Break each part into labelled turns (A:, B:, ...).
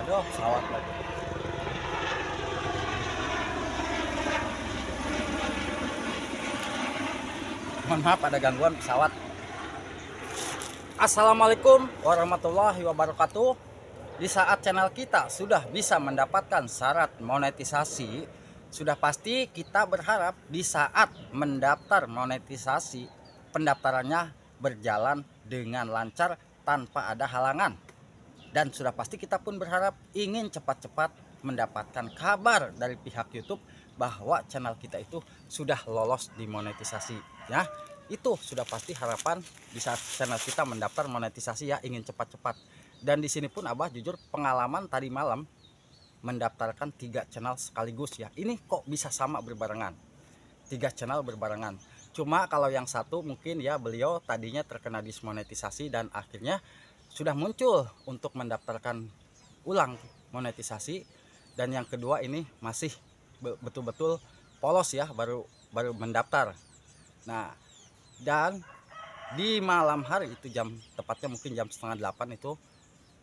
A: Aduh, pesawat lagi. Mohon maaf ada gangguan pesawat. Assalamualaikum warahmatullahi wabarakatuh. Di saat channel kita sudah bisa mendapatkan syarat monetisasi, sudah pasti kita berharap di saat mendaftar monetisasi, pendaftarannya berjalan dengan lancar tanpa ada halangan. Dan sudah pasti kita pun berharap ingin cepat-cepat mendapatkan kabar dari pihak YouTube bahwa channel kita itu sudah lolos di monetisasi ya. Itu sudah pasti harapan di saat channel kita mendaftar monetisasi ya, ingin cepat-cepat. Dan di sini pun Abah jujur pengalaman tadi malam mendaftarkan 3 channel sekaligus ya. Ini kok bisa sama berbarengan, 3 channel berbarengan. Cuma kalau yang satu mungkin ya beliau tadinya terkena dismonetisasi dan akhirnya sudah muncul untuk mendaftarkan ulang monetisasi, dan yang kedua ini masih betul-betul polos ya, baru mendaftar. Nah, dan di malam hari itu tepatnya mungkin jam setengah 8 itu,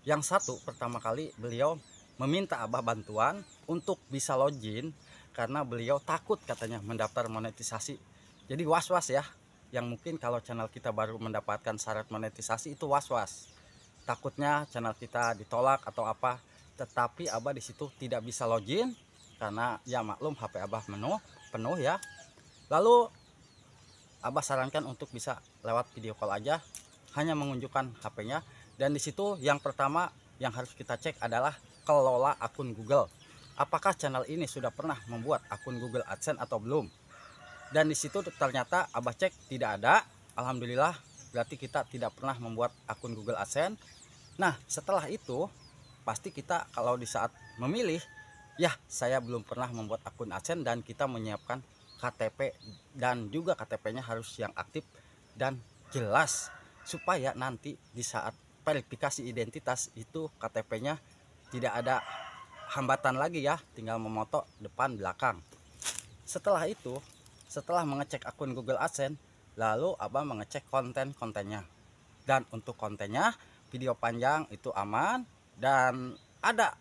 A: yang satu pertama kali beliau meminta Abah bantuan untuk bisa login karena beliau takut katanya mendaftar monetisasi. Jadi was-was ya, yang mungkin kalau channel kita baru mendapatkan syarat monetisasi itu was-was, takutnya channel kita ditolak atau apa. Tetapi Abah di situ tidak bisa login karena ya maklum HP Abah penuh ya. Lalu Abah sarankan untuk bisa lewat video call aja, hanya mengunjukkan HP-nya. Dan di situ yang pertama yang harus kita cek adalah kelola akun Google. Apakah channel ini sudah pernah membuat akun Google AdSense atau belum? Dan di situ ternyata Abah cek tidak ada. Alhamdulillah, berarti kita tidak pernah membuat akun Google AdSense. Nah, setelah itu pasti kita kalau di saat memilih, ya saya belum pernah membuat akun AdSense, dan kita menyiapkan KTP, dan juga KTP-nya harus yang aktif dan jelas supaya nanti di saat verifikasi identitas itu KTP-nya tidak ada hambatan lagi ya, tinggal memoto depan belakang. Setelah itu, setelah mengecek akun Google AdSense, lalu Abah mengecek konten-kontennya. Dan untuk kontennya video panjang itu aman, dan ada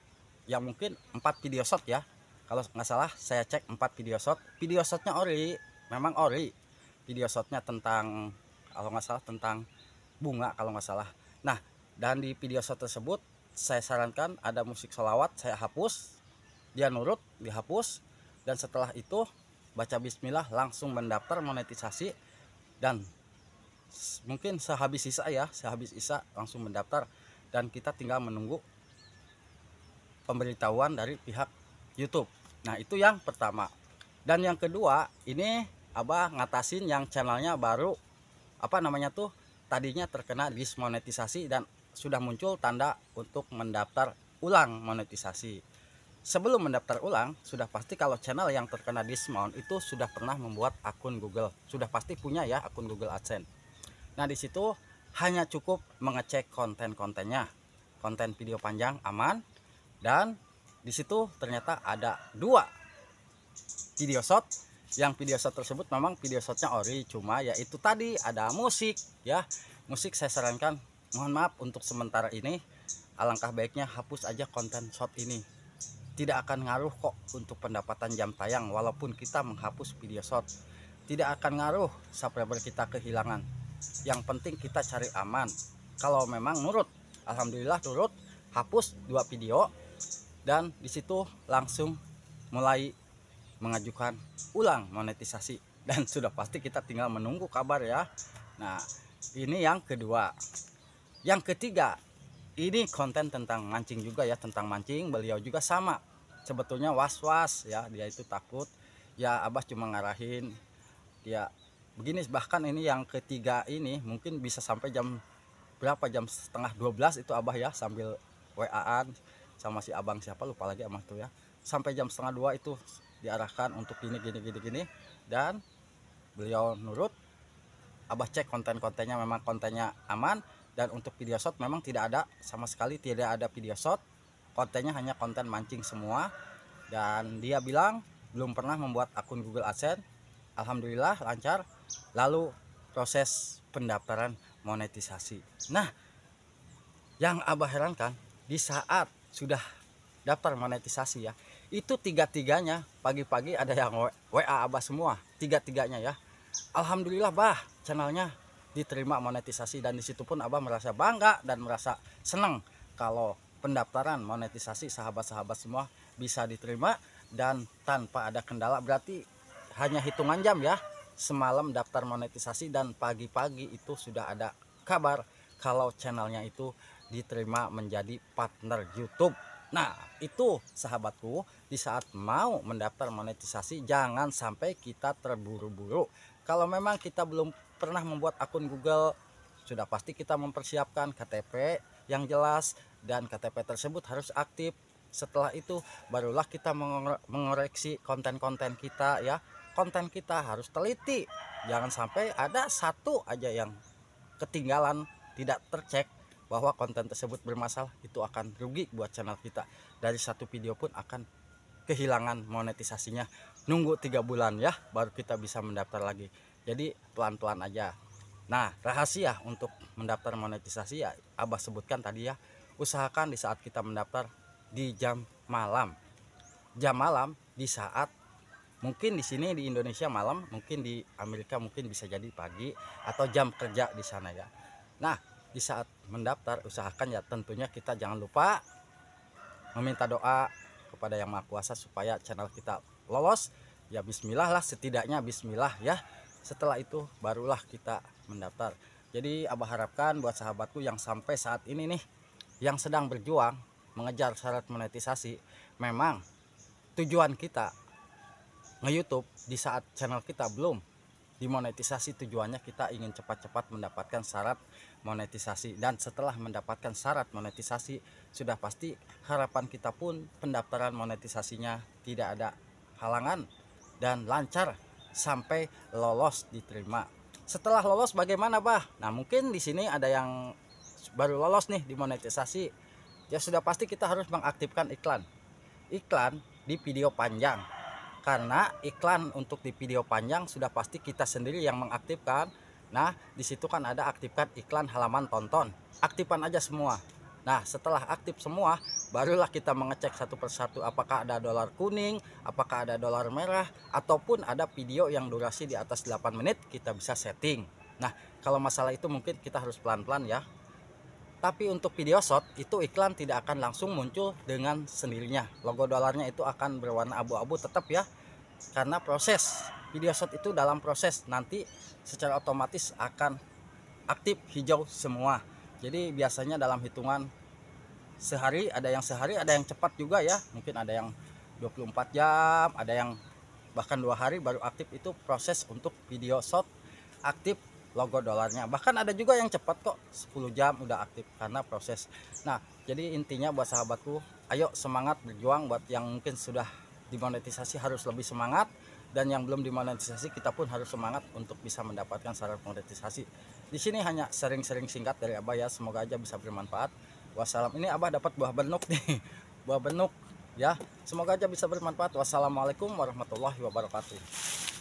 A: yang mungkin 4 video shot ya. Kalau nggak salah saya cek 4 video shot. Video shotnya ori, memang ori. Video shotnya tentang, kalau nggak salah tentang bunga kalau nggak salah. Nah, dan di video shot tersebut saya sarankan ada musik sholawat, saya hapus. Dia nurut, dihapus. Dan setelah itu baca bismillah langsung mendaftar monetisasi. Dan mungkin sehabis isya langsung mendaftar, dan kita tinggal menunggu pemberitahuan dari pihak YouTube. Nah, itu yang pertama. Dan yang kedua, ini Abah ngatasin yang channelnya baru tadinya terkena dismonetisasi dan sudah muncul tanda untuk mendaftar ulang monetisasi. Sebelum mendaftar ulang, sudah pasti kalau channel yang terkena dismon itu sudah pernah membuat akun Google, sudah pasti punya ya akun Google AdSense. Nah, di situ hanya cukup mengecek konten-kontennya. Konten video panjang aman, dan di situ ternyata ada 2 video shot. Yang video shot tersebut memang video shotnya ori, cuma ya itu tadi ada musik ya. Musik saya sarankan, mohon maaf untuk sementara ini alangkah baiknya hapus aja konten shot ini. Tidak akan ngaruh kok untuk pendapatan jam tayang, walaupun kita menghapus video shot. Tidak akan ngaruh subscriber kita kehilangan. Yang penting kita cari aman. Kalau memang nurut, alhamdulillah nurut, hapus 2 video, dan disitu langsung mulai mengajukan ulang monetisasi, dan sudah pasti kita tinggal menunggu kabar ya. Nah, ini yang kedua. Yang ketiga, ini konten tentang mancing juga ya, tentang mancing. Beliau juga sama, sebetulnya was-was ya, dia itu takut ya. Abah cuma ngarahin dia begini. Bahkan ini yang ketiga ini mungkin bisa sampai jam berapa, jam setengah 12 itu Abah ya sambil WA-an sama si abang siapa lupa lagi amah tuh ya, sampai jam setengah 2 itu diarahkan untuk gini, dan beliau nurut. Abah cek konten-kontennya memang kontennya aman, dan untuk video shot memang tidak ada sama sekali, tidak ada video shot, kontennya hanya konten mancing semua. Dan dia bilang belum pernah membuat akun Google AdSense. Alhamdulillah lancar. Lalu proses pendaftaran monetisasi. Nah, yang Abah herankan, di saat sudah daftar monetisasi ya. Itu tiga-tiganya pagi-pagi ada yang WA Abah semua, tiga-tiganya ya. Alhamdulillah bah, channelnya diterima monetisasi, dan disitu pun Abah merasa bangga dan merasa senang kalau pendaftaran monetisasi sahabat-sahabat semua bisa diterima dan tanpa ada kendala. Berarti hanya hitungan jam ya, semalam daftar monetisasi dan pagi-pagi itu sudah ada kabar kalau channelnya itu diterima menjadi partner YouTube. Nah itu sahabatku, di saat mau mendaftar monetisasi jangan sampai kita terburu-buru. Kalau memang kita belum pernah membuat akun Google, sudah pasti kita mempersiapkan KTP yang jelas, dan KTP tersebut harus aktif. Setelah itu barulah kita mengoreksi konten-konten kita ya. Konten kita harus teliti, jangan sampai ada satu aja yang ketinggalan, tidak tercek bahwa konten tersebut bermasalah. Itu akan rugi buat channel kita. Dari satu video pun akan kehilangan monetisasinya. Nunggu 3 bulan ya baru kita bisa mendaftar lagi. Jadi pelan-pelan aja. Nah rahasia untuk mendaftar monetisasi ya Abah sebutkan tadi ya. Usahakan di saat kita mendaftar di jam malam. Jam malam di saat mungkin di sini di Indonesia malam, mungkin di Amerika mungkin bisa jadi pagi atau jam kerja di sana ya. Nah di saat mendaftar usahakan ya tentunya kita jangan lupa meminta doa kepada Yang Maha Kuasa supaya channel kita lolos ya. Bismillah lah, setidaknya bismillah ya. Setelah itu barulah kita mendaftar. Jadi Abah harapkan buat sahabatku yang sampai saat ini nih, yang sedang berjuang mengejar syarat monetisasi, memang tujuan kita nge-YouTube di saat channel kita belum dimonetisasi, tujuannya kita ingin cepat-cepat mendapatkan syarat monetisasi. Dan setelah mendapatkan syarat monetisasi, sudah pasti harapan kita pun pendaftaran monetisasinya tidak ada halangan dan lancar sampai lolos diterima. Setelah lolos bagaimana bah? Nah mungkin di sini ada yang baru lolos nih dimonetisasi, ya sudah pasti kita harus mengaktifkan iklan di video panjang. Karena iklan untuk di video panjang sudah pasti kita sendiri yang mengaktifkan. Nah disitu kan ada aktifkan iklan halaman tonton, aktifkan aja semua. Nah setelah aktif semua barulah kita mengecek satu persatu apakah ada dolar kuning, apakah ada dolar merah, ataupun ada video yang durasi di atas 8 menit kita bisa setting. Nah kalau masalah itu mungkin kita harus pelan-pelan ya. Tapi untuk video shot itu iklan tidak akan langsung muncul dengan sendirinya. Logo dolarnya itu akan berwarna abu-abu tetap ya. Karena proses video shot itu dalam proses, nanti secara otomatis akan aktif hijau semua. Jadi biasanya dalam hitungan sehari, ada yang cepat juga ya. Mungkin ada yang 24 jam, ada yang bahkan 2 hari baru aktif. Itu proses untuk video shot aktif logo dolarnya. Bahkan ada juga yang cepat kok, 10 jam udah aktif karena proses. Nah jadi intinya buat sahabatku, ayo semangat berjuang. Buat yang mungkin sudah dimonetisasi harus lebih semangat, dan yang belum dimonetisasi kita pun harus semangat untuk bisa mendapatkan syarat monetisasi. Di sini hanya sering-sering singkat dari Abah ya, semoga aja bisa bermanfaat. Wassalam. Ini Abah dapat buah benuk nih, buah benuk ya, semoga aja bisa bermanfaat. Wassalamualaikum warahmatullahi wabarakatuh.